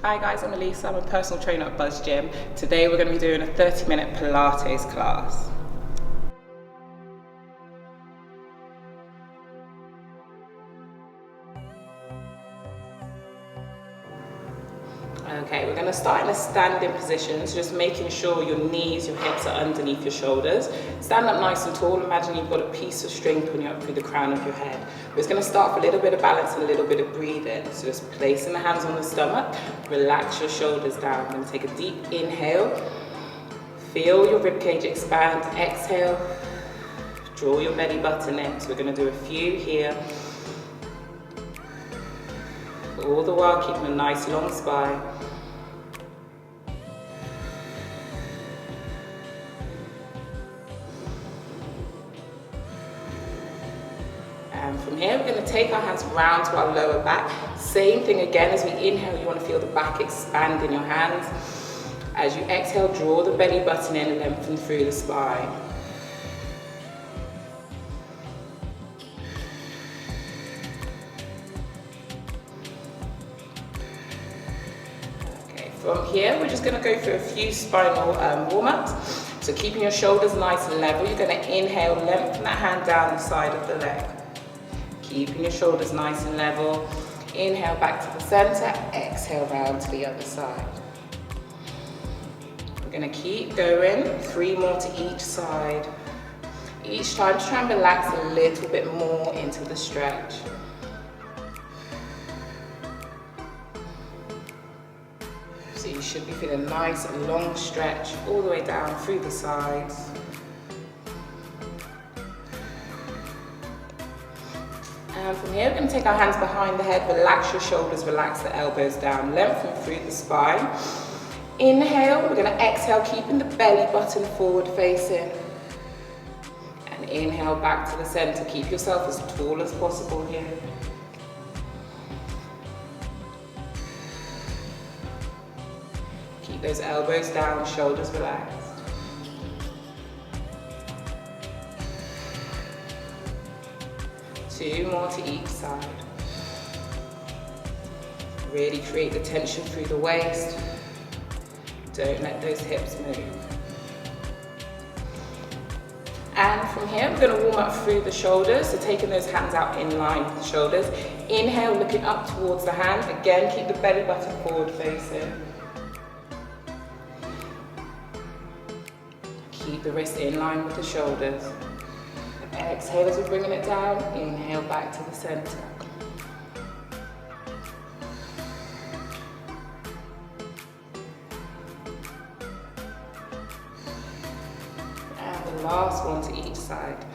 Hi guys, I'm Alysia. I'm a personal trainer at Buzz Gym. Today we're going to be doing a 30-minute Pilates class. Okay, we're going to start in a standing position, so just making sure your knees, your hips are underneath your shoulders. Stand up nice and tall. Imagine you've got a piece of string pulling up through the crown of your head. We're just going to start with a little bit of balance and a little bit of breathing. So just placing the hands on the stomach, relax your shoulders down. We're going to take a deep inhale. Feel your ribcage expand. Exhale. Draw your belly button in. So we're going to do a few here. All the while keeping a nice long spine. And from here, we're going to take our hands round to our lower back. Same thing again, as we inhale, you want to feel the back expand in your hands. As you exhale, draw the belly button in and lengthen through the spine. Okay, from here, we're just going to go through a few spinal warm-ups. So keeping your shoulders nice and level, you're going to inhale, lengthen that hand down the side of the leg. Keeping your shoulders nice and level. Inhale back to the center, exhale round to the other side. We're going to keep going, 3 more to each side. Each time try and relax a little bit more into the stretch. So you should be feeling nice long stretch all the way down through the sides. And from here, we're going to take our hands behind the head, relax your shoulders, relax the elbows down, lengthen through the spine. Inhale, we're going to exhale, keeping the belly button forward facing. And inhale back to the center. Keep yourself as tall as possible here. Keep those elbows down, shoulders relaxed. Two more to each side. Really create the tension through the waist. Don't let those hips move. And from here, we're going to warm up through the shoulders. So taking those hands out in line with the shoulders. Inhale, looking up towards the hand. Again, keep the belly button forward facing. Keep the wrist in line with the shoulders. Exhale as we're bringing it down, inhale back to the center. And the last one to each side.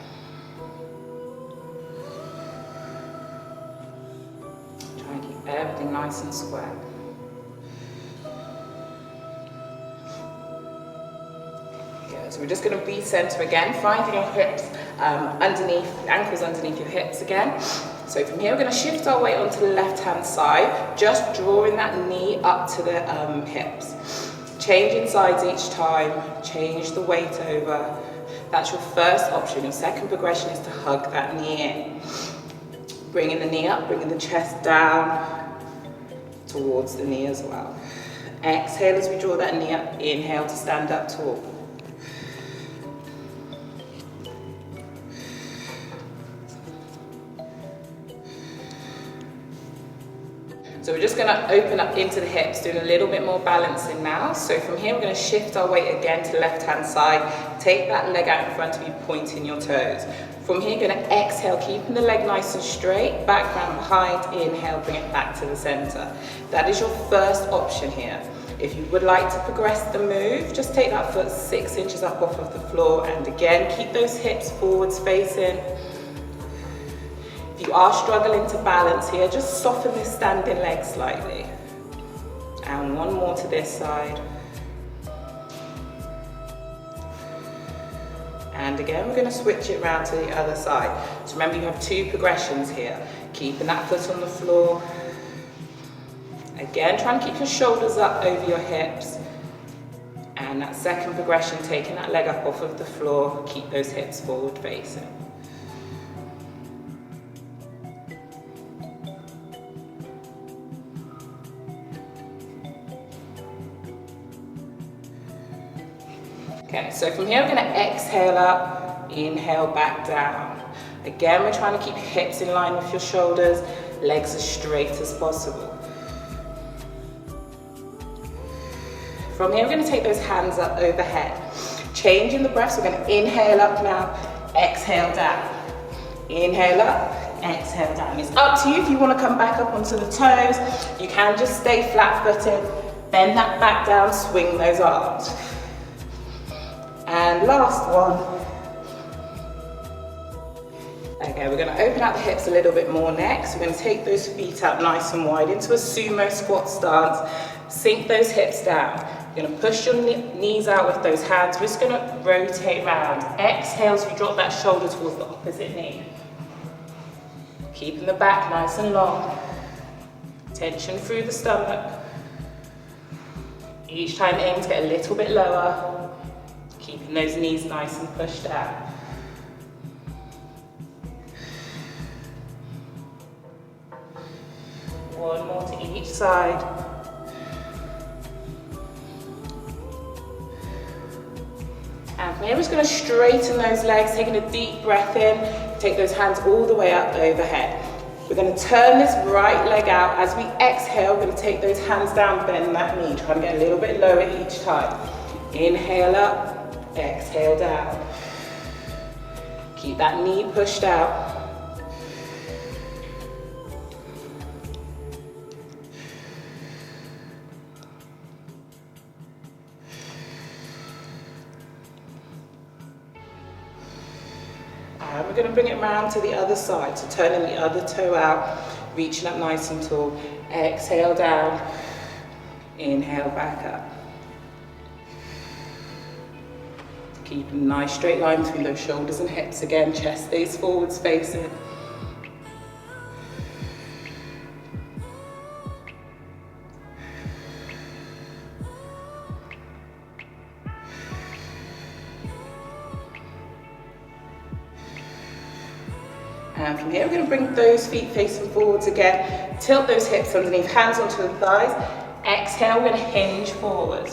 Try and keep everything nice and square. So we're just going to recenter again, finding your hips ankles underneath your hips again. So from here, we're going to shift our weight onto the left-hand side, just drawing that knee up to the hips. Changing sides each time, change the weight over. That's your first option. Your second progression is to hug that knee in. Bringing the knee up, bringing the chest down towards the knee as well. Exhale as we draw that knee up, inhale to stand up tall. So we're just going to open up into the hips, doing a little bit more balancing now. So from here, we're going to shift our weight again to the left-hand side. Take that leg out in front of you, pointing your toes. From here, you're going to exhale, keeping the leg nice and straight, back round behind, inhale, bring it back to the center. That is your first option here. If you would like to progress the move, just take that foot 6 inches up off of the floor, and again, keep those hips forwards facing. If you are struggling to balance here, just soften this standing leg slightly. And one more to this side. And again, we're going to switch it round to the other side. So remember, you have 2 progressions here. Keeping that foot on the floor. Again, try and keep your shoulders up over your hips. And that second progression, taking that leg up off of the floor, keep those hips forward facing. Okay, so from here we're going to exhale up, inhale back down. Again, we're trying to keep your hips in line with your shoulders, legs as straight as possible. From here, we're going to take those hands up overhead. Changing the breath, so we're going to inhale up now, exhale down. Inhale up, exhale down. It's up to you if you want to come back up onto the toes. You can just stay flat-footed, bend that back down, swing those arms. And last one. Okay, we're going to open out the hips a little bit more next. We're going to take those feet out nice and wide into a sumo squat stance. Sink those hips down. You're going to push your knees out with those hands. We're just going to rotate round. Exhale as you drop that shoulder towards the opposite knee. Keeping the back nice and long. Tension through the stomach. Each time aim to get a little bit lower. Keeping those knees nice and pushed out. One more to each side. And from here, we're just going to straighten those legs, taking a deep breath in. Take those hands all the way up overhead. We're going to turn this right leg out. As we exhale, we're going to take those hands down, bend that knee. Try to get a little bit lower each time. Inhale up, exhale down. Keep that knee pushed out. And we're going to bring it round to the other side. So turning the other toe out, reaching up nice and tall. Exhale down, inhale back up. Keep a nice straight line between those shoulders and hips again. Chest stays forwards facing. And from here, we're going to bring those feet facing forwards again. Tilt those hips underneath, hands onto the thighs. Exhale, we're going to hinge forward.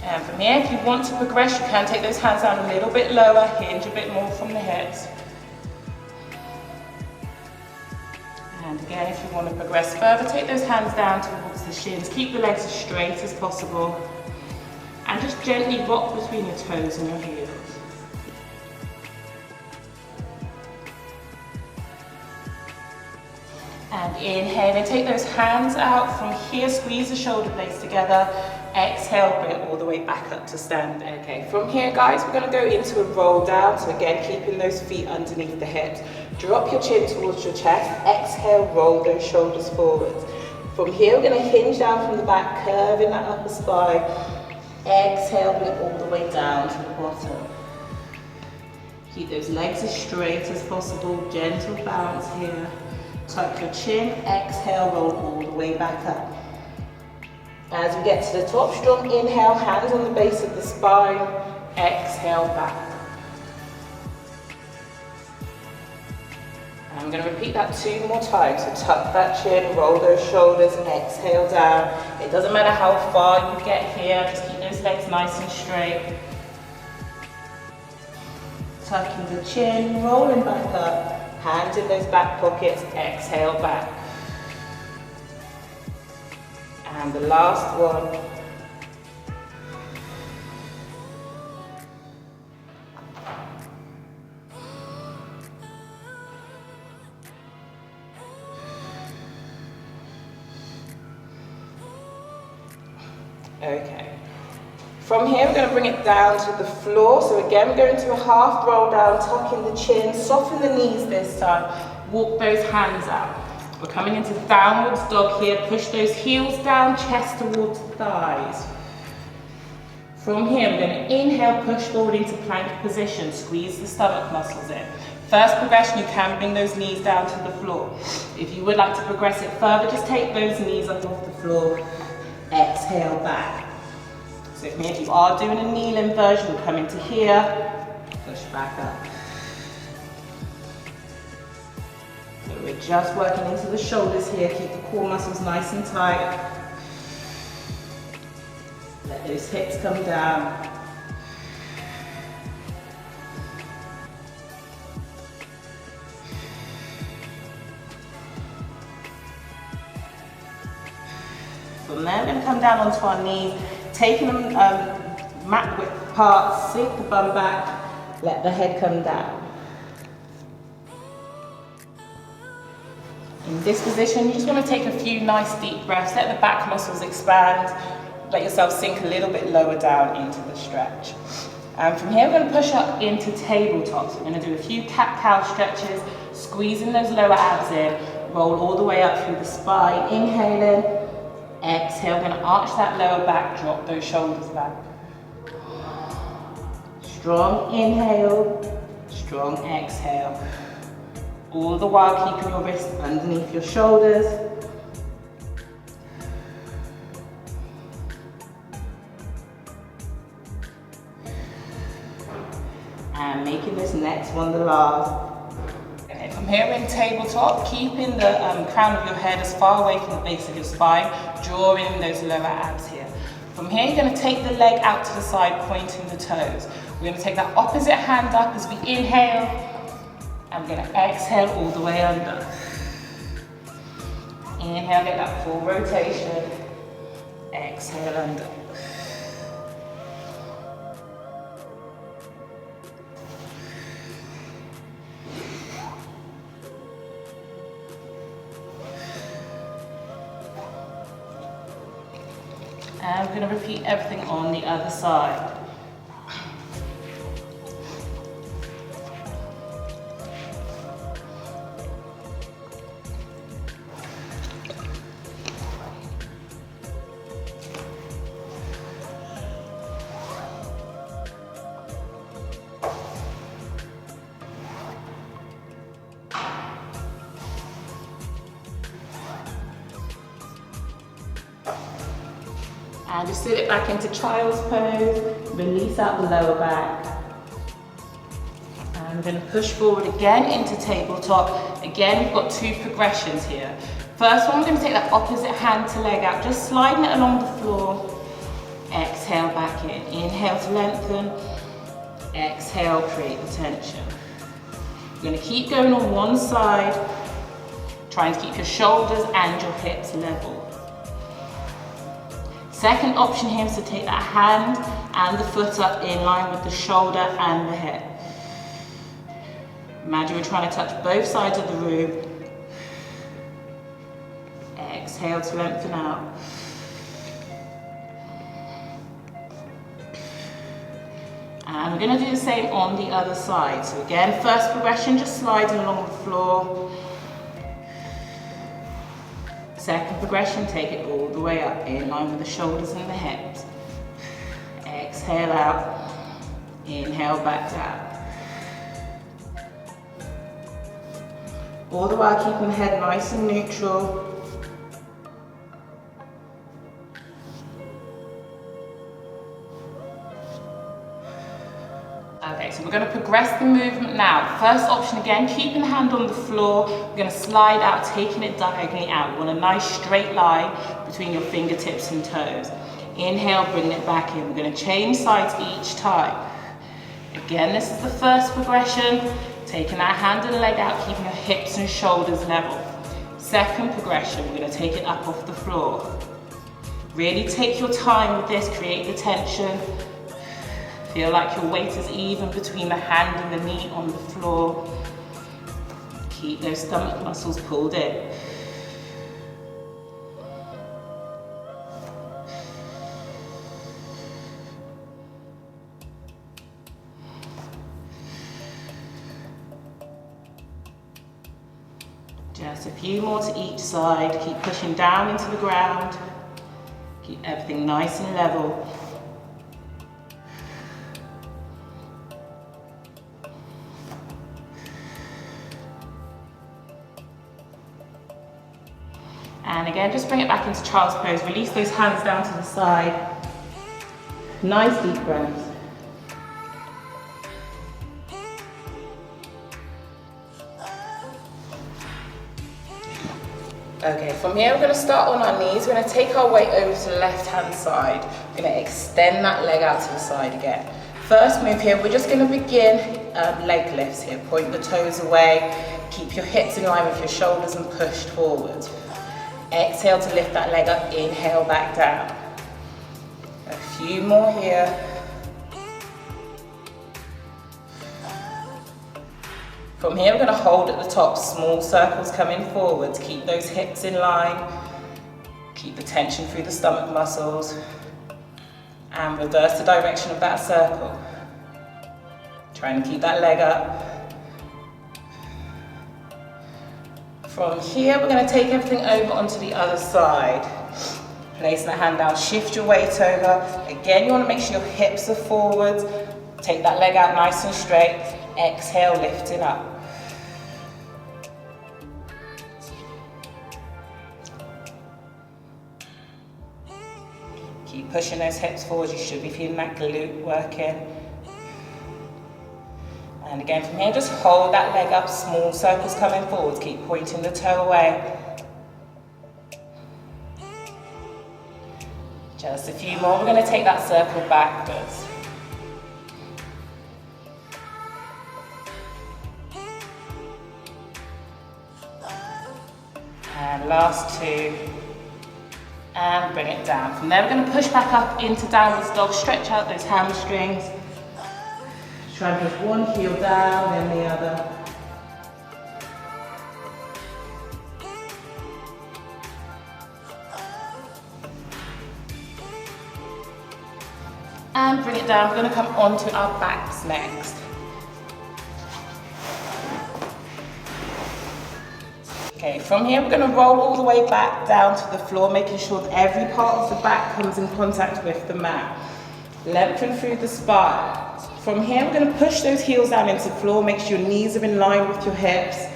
And from here, if you want to progress, you can take those hands down a little bit lower, hinge a bit more from the hips. And again, if you want to progress further, take those hands down towards the shins. Keep the legs as straight as possible. And just gently rock between your toes and your heels. And inhale, and take those hands out from here, squeeze the shoulder blades together. Exhale, bring it all the way back up to stand. Okay, from here, guys, we're going to go into a roll down. So again, keeping those feet underneath the hips. Drop your chin towards your chest. Exhale, roll those shoulders forwards. From here, we're going to hinge down from the back, curving that upper spine. Exhale, bring it all the way down to the bottom. Keep those legs as straight as possible. Gentle bounce here. Tuck your chin, exhale, roll all the way back up. As we get to the top, strong inhale, hands on the base of the spine, exhale back. And I'm going to repeat that 2 more times. So tuck that chin, roll those shoulders, exhale down. It doesn't matter how far you get here, just keep those legs nice and straight. Tucking the chin, rolling back up. Hands in those back pockets, exhale back. And the last one. Okay. From here, we're going to bring it down to the floor. So again, we're going to a half roll down, tucking the chin, soften the knees this time. Walk those hands out. We're coming into downwards dog here. Push those heels down, chest towards the thighs. From here, we're going to inhale, push forward into plank position. Squeeze the stomach muscles in. First progression, you can bring those knees down to the floor. If you would like to progress it further, just take those knees up off the floor. Exhale back. So if you are doing a kneeling version, we'll come into here, push back up. So we're just working into the shoulders here, keep the core muscles nice and tight. Let those hips come down. From there, we're going to come down onto our knees, taking them mat width apart, sink the bum back, let the head come down. In this position, you just want to take a few nice deep breaths, let the back muscles expand, let yourself sink a little bit lower down into the stretch. And from here, we're going to push up into tabletop. So we're going to do a few cat-cow stretches, squeezing those lower abs in, roll all the way up through the spine, inhaling, exhale, we're going to arch that lower back, drop those shoulders back. Strong inhale, strong exhale. All the while keeping your wrists underneath your shoulders. And making this next one the last. Okay, from here in tabletop, keeping the crown of your head as far away from the base of your spine, drawing those lower abs here. From here, you're going to take the leg out to the side, pointing the toes. We're going to take that opposite hand up as we inhale, and we're going to exhale all the way under. Inhale, get that full rotation. Exhale under. And we're going to repeat everything on the other side. And just sit it back into child's pose, release out the lower back. And we're going to push forward again into tabletop. Again, we've got two progressions here. First one, we're going to take that opposite hand to leg out, just sliding it along the floor. Exhale back in. Inhale to lengthen. Exhale, create the tension. You're going to keep going on one side, trying to keep your shoulders and your hips level. Second option here is to take that hand and the foot up in line with the shoulder and the head. Imagine we're trying to touch both sides of the room. Exhale to lengthen out. And we're going to do the same on the other side. So again, first progression, just sliding along the floor. Second progression, take it all the way up, in line with the shoulders and the hips. Exhale out, inhale back down. All the while keeping the head nice and neutral. Okay, so we're going to progress the movement now. First option again, keeping the hand on the floor. We're going to slide out, taking it diagonally out. You want a nice straight line between your fingertips and toes. Inhale, bring it back in. We're going to change sides each time. Again, this is the first progression. Taking that hand and leg out, keeping your hips and shoulders level. Second progression, we're going to take it up off the floor. Really take your time with this, create the tension. Feel like your weight is even between the hand and the knee on the floor. Keep those stomach muscles pulled in. Just a few more to each side. Keep pushing down into the ground. Keep everything nice and level. And again, just bring it back into child's pose. Release those hands down to the side. Nice deep breaths. Okay, from here we're going to start on our knees. We're going to take our weight over to the left-hand side. We're going to extend that leg out to the side again. First move here, we're just going to begin leg lifts here. Point the toes away, keep your hips in line with your shoulders and push forward. Exhale to lift that leg up, inhale back down. A few more here. From here, we're going to hold at the top, small circles coming forwards. Keep those hips in line. Keep the tension through the stomach muscles. And reverse the direction of that circle. Try and keep that leg up. From here, we're going to take everything over onto the other side. Place the hand down, shift your weight over. Again, you want to make sure your hips are forwards. Take that leg out nice and straight. Exhale, lifting up. Keep pushing those hips forward. You should be feeling that glute working. And again, from here, just hold that leg up, small circles coming forwards. Keep pointing the toe away. Just a few more. We're going to take that circle backwards. And last two. And bring it down. From there, we're going to push back up into downwards dog. Stretch out those hamstrings. Try and push one heel down, then the other. And bring it down. We're going to come onto our backs next. Okay, from here we're going to roll all the way back down to the floor, making sure that every part of the back comes in contact with the mat. Lengthen through the spine. From here we're going to push those heels down into the floor, make sure your knees are in line with your hips.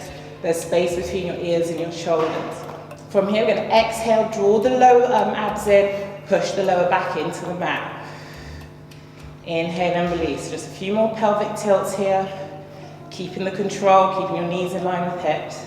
There's space between your ears and your shoulders. From here we're going to exhale, draw the lower abs in, push the lower back into the mat. Inhale and release. Just a few more pelvic tilts here. Keeping the control, keeping your knees in line with hips.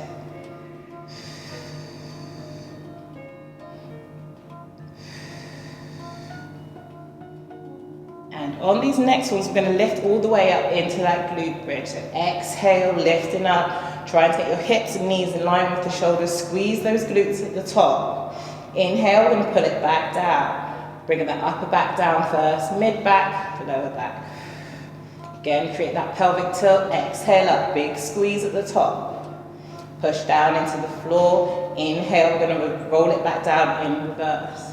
And on these next ones, we're going to lift all the way up into that glute bridge. So exhale, lifting up. Try and get your hips and knees in line with the shoulders. Squeeze those glutes at the top. Inhale, we're going to pull it back down. Bringing that upper back down first, mid back, lower back. Again, create that pelvic tilt. Exhale up, big squeeze at the top. Push down into the floor. Inhale, we're going to roll it back down in reverse.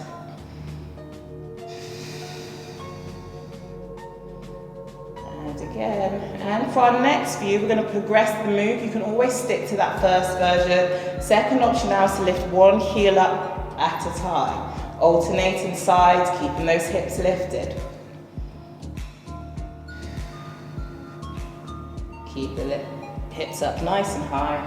Again. And for our next view, we're going to progress the move. You can always stick to that first version. Second option now is to lift one heel up at a time. Alternating sides, keeping those hips lifted. Keep the hips up nice and high.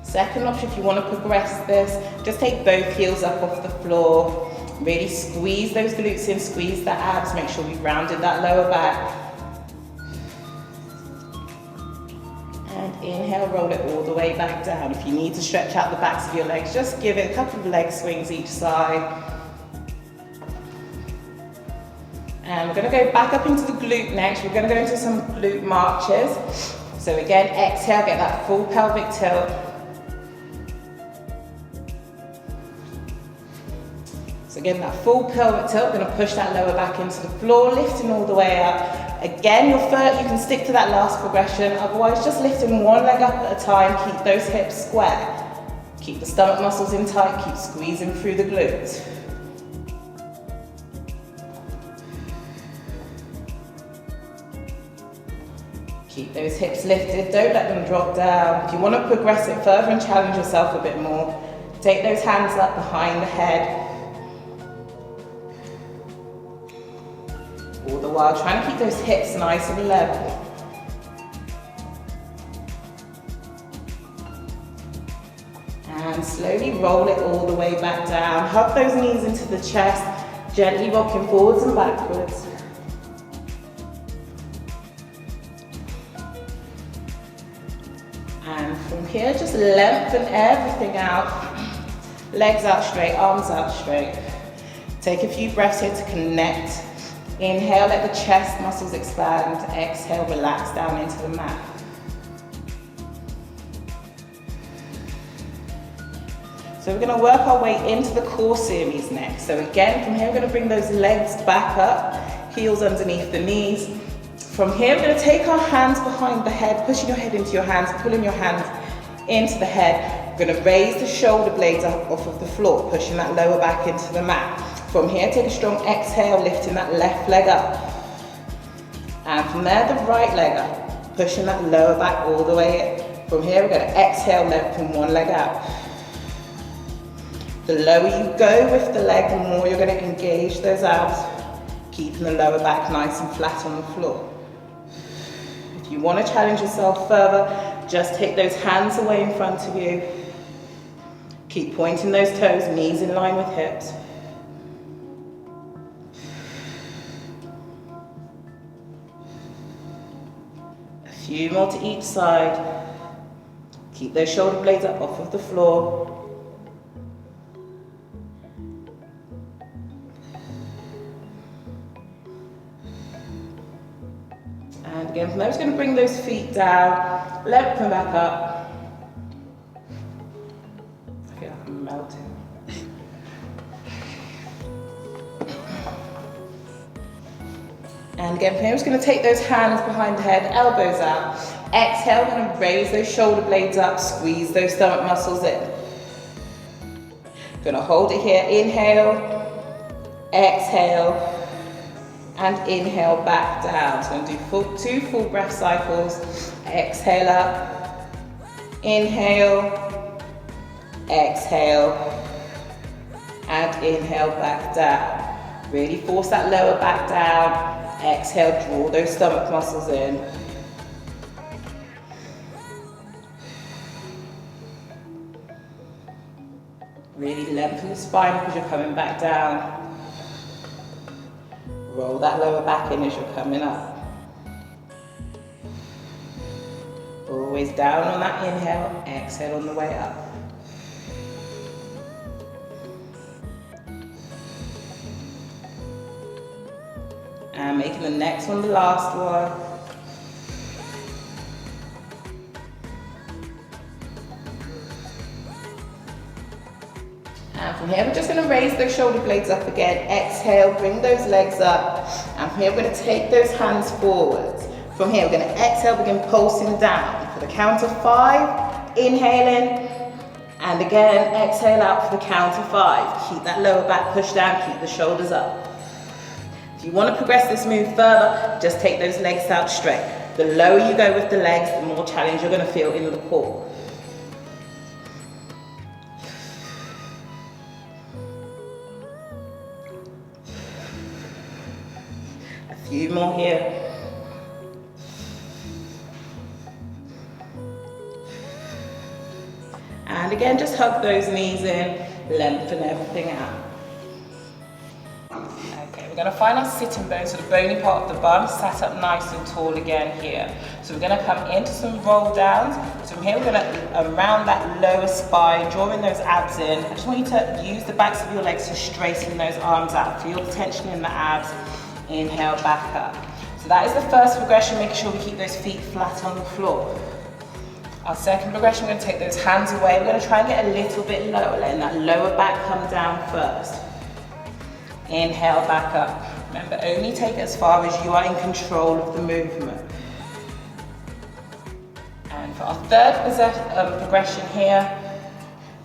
Second option, if you want to progress this, just take both heels up off the floor. Really squeeze those glutes in, squeeze the abs, make sure we've rounded that lower back. And inhale, roll it all the way back down. If you need to stretch out the backs of your legs, just give it a couple of leg swings each side. And we're going to go back up into the glute next. We're going to go into some glute marches. So again, exhale, get that full pelvic tilt. So again, that full pelvic tilt, we're going to push that lower back into the floor, lifting all the way up. Again, you can stick to that last progression, otherwise just lifting one leg up at a time, keep those hips square. Keep the stomach muscles in tight, keep squeezing through the glutes. Keep those hips lifted, don't let them drop down. If you want to progress it further and challenge yourself a bit more, take those hands up behind the head. All the while trying to keep those hips nice and level. And slowly roll it all the way back down. Hug those knees into the chest, gently rocking forwards and backwards. here, just lengthen everything out. Legs out straight, arms out straight. Take a few breaths here to connect. Inhale, let the chest muscles expand. Exhale, relax down into the mat. So we're going to work our way into the core series next. So again, from here we're going to bring those legs back up, heels underneath the knees. From here we're going to take our hands behind the head, pushing your head into your hands, pulling your hands into the head. We're going to raise the shoulder blades up off of the floor, pushing that lower back into the mat. From here, take a strong exhale, lifting that left leg up. And from there, the right leg up, pushing that lower back all the way in. From here, we're going to exhale, lengthen one leg out. The lower you go with the leg, the more you're going to engage those abs, keeping the lower back nice and flat on the floor. If you want to challenge yourself further, just take those hands away in front of you. Keep pointing those toes, knees in line with hips. A few more to each side. Keep those shoulder blades up off of the floor. And again, from there, we're just going to bring those feet down, lengthen back up. I feel like I'm melting. And again, from here, we're just going to take those hands behind the head, elbows out. Exhale, we're going to raise those shoulder blades up, squeeze those stomach muscles in. Going to hold it here, inhale, exhale, and inhale back down. So I'm going to do two full breath cycles. Exhale up, inhale, exhale, and inhale back down. Really force that lower back down. Exhale, draw those stomach muscles in. Really lengthen the spine because you're coming back down. Roll that lower back in as you're coming up. Always down on that inhale, exhale on the way up. And making the next one the last one. And from here, we're just going to raise those shoulder blades up again. Exhale, bring those legs up. And from here, we're going to take those hands forwards. From here, we're going to exhale, begin pulsing down. For the count of 5, inhaling. And again, exhale out for the count of 5. Keep that lower back pushed down, keep the shoulders up. If you want to progress this move further, just take those legs out straight. The lower you go with the legs, the more challenge you're going to feel in the core. A few more here. And again, just hug those knees in, lengthen everything out. Okay, we're going to find our sitting bones, so the bony part of the bum, sat up nice and tall again here. So we're going to come into some roll downs. So from here, we're going to round that lower spine, drawing those abs in. I just want you to use the backs of your legs to straighten those arms out. Feel the tension in the abs. Inhale, back up. So that is the first progression, making sure we keep those feet flat on the floor. Our second progression, we're going to take those hands away. We're going to try and get a little bit lower, letting that lower back come down first. Inhale, back up. Remember, only take it as far as you are in control of the movement. And for our third progression here,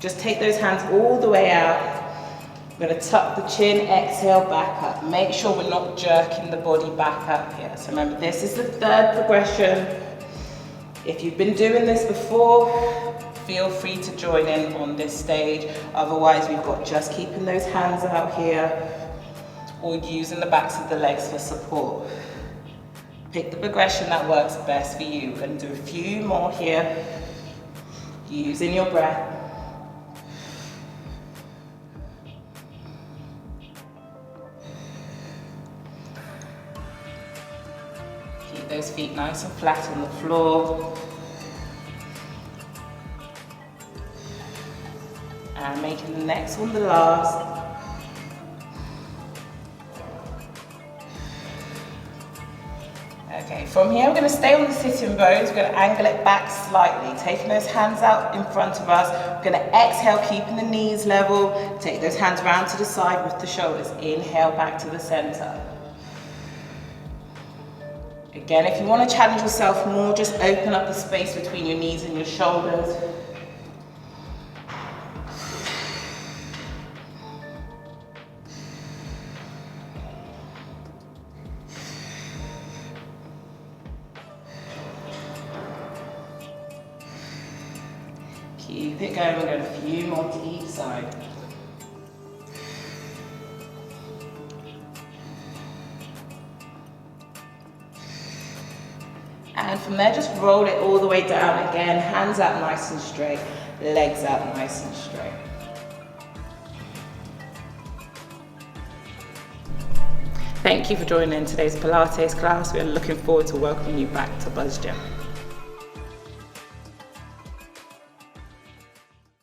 just take those hands all the way out. We're going to tuck the chin, exhale, back up. Make sure we're not jerking the body back up here. So remember, this is the third progression. If you've been doing this before, feel free to join in on this stage. Otherwise, we've got just keeping those hands out here or using the backs of the legs for support. Pick the progression that works best for you. We're going to do a few more here, using your breath. Keep those feet nice and flat on the floor. And making the next one the last. Okay, from here we're going to stay on the sitting bones, we're going to angle it back slightly, taking those hands out in front of us. We're going to exhale, keeping the knees level, take those hands round to the side with the shoulders, inhale back to the center. Again, if you want to challenge yourself more, just open up the space between your knees and your shoulders. Keep it going, we're going a few more to each side. And from there, just roll it all the way down again, hands out nice and straight, legs out nice and straight. Thank you for joining in today's Pilates class. We are looking forward to welcoming you back to Buzz Gym.